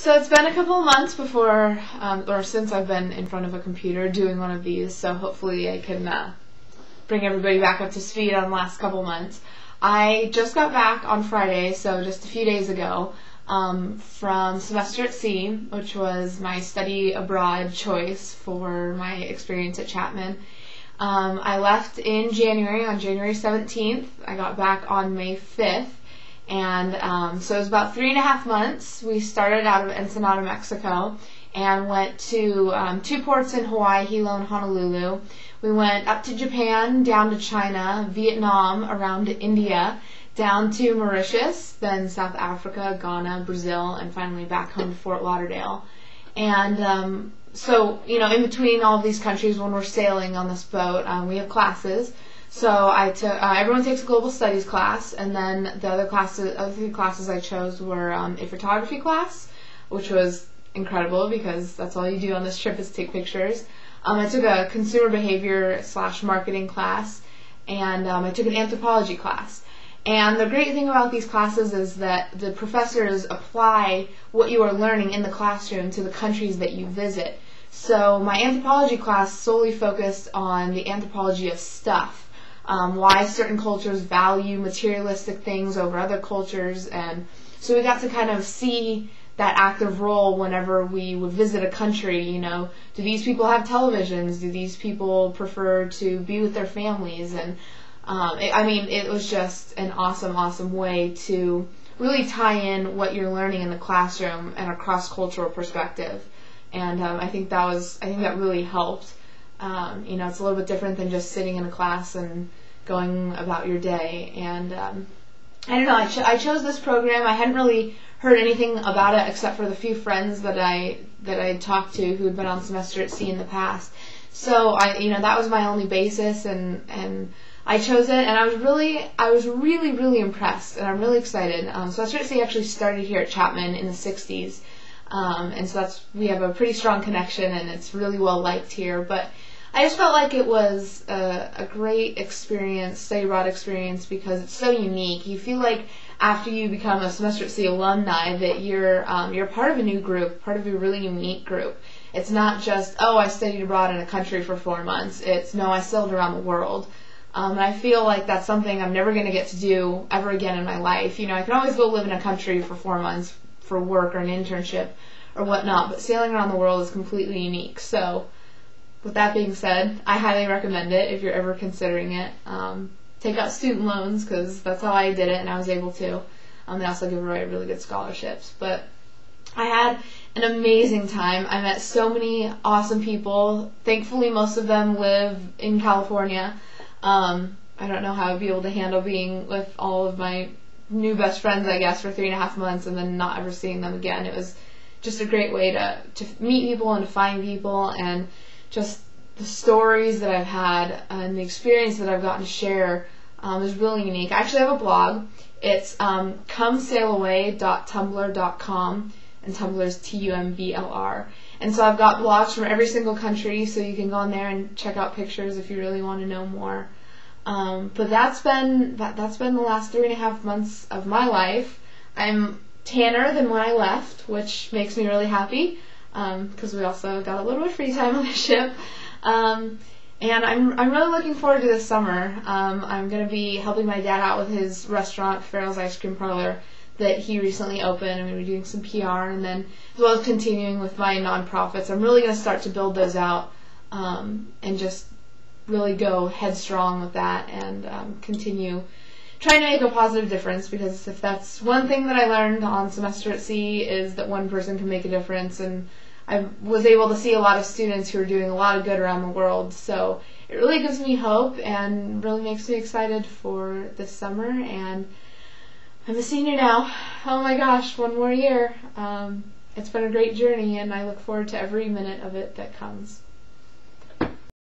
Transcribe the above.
So it's been a couple of months before, or since I've been in front of a computer doing one of these, so hopefully I can bring everybody back up to speed on the last couple months. I just got back on Friday, so just a few days ago, from semester at sea, which was my study abroad choice for my experience at Chapman. I left in January, on January 17th. I got back on May 5th. And so it was about 3.5 months. We started out of Ensenada, Mexico, and went to 2 ports in Hawaii, Hilo and Honolulu. We went up to Japan, down to China, Vietnam, around to India, down to Mauritius, then South Africa, Ghana, Brazil, and finally back home to Fort Lauderdale. And so, you know, in between all of these countries, when we're sailing on this boat, we have classes. So I took, everyone takes a global studies class, and then the other 3 classes I chose were a photography class, which was incredible because that's all you do on this trip is take pictures. I took a consumer behavior / marketing class, and I took an anthropology class. And the great thing about these classes is that the professors apply what you are learning in the classroom to the countries that you visit. So my anthropology class solely focused on the anthropology of stuff. Why certain cultures value materialistic things over other cultures, and so we got to kind of see that active role whenever we would visit a country. You know, do these people have televisions? Do these people prefer to be with their families? And it was just an awesome way to really tie in what you're learning in the classroom and a cross-cultural perspective. And I think that really helped. You know, it's a little bit different than just sitting in a class and going about your day. And I don't know, I chose this program. I hadn't really heard anything about it except for the few friends that I talked to who had been on semester at sea in the past. So that was my only basis, and I chose it, and I was really impressed, and I'm really excited. Semester at sea actually started here at Chapman in the 60s. And so we have a pretty strong connection, and it's really well liked here. But I just felt like it was a great experience, study abroad experience, because it's so unique. You feel like after you become a semester at sea alumni that you're part of a new group, part of a really unique group. It's not just, oh, I studied abroad in a country for 4 months. It's, no, I sailed around the world. And I feel like that's something I'm never going to get to do ever again in my life. You know, I can always go live in a country for 4 months for work or an internship or whatnot, but sailing around the world is completely unique. So with that being said, I highly recommend it if you're ever considering it. Take out student loans, because that's how I did it, and I was able to. They also give away really good scholarships. But I had an amazing time. I met so many awesome people. Thankfully, most of them live in California. I don't know how I'd be able to handle being with all of my new best friends, I guess, for 3.5 months and then not ever seeing them again. It was just a great way to meet people and to find people, and just the stories that I've had and the experience that I've gotten to share is really unique. I actually have a blog. It's comesailaway.tumblr.com, and Tumblr is TUMBLR. And so I've got blogs from every single country, so you can go on there and check out pictures if you really want to know more. But that's been the last 3.5 months of my life. I'm tanner than when I left, which makes me really happy, because we also got a little bit of free time on the ship. And I'm really looking forward to this summer. I'm going to be helping my dad out with his restaurant, Farrell's Ice Cream Parlor, that he recently opened. I'm going to be doing some PR, and then as well as continuing with my nonprofits. I'm really going to start to build those out, and just really go headstrong with that, and continue trying to make a positive difference, because if that's one thing that I learned on semester at sea is that one person can make a difference, and I was able to see a lot of students who are doing a lot of good around the world. So it really gives me hope and really makes me excited for this summer. And I'm a senior now. Oh my gosh, 1 more year. It's been a great journey, and I look forward to every minute of it that comes.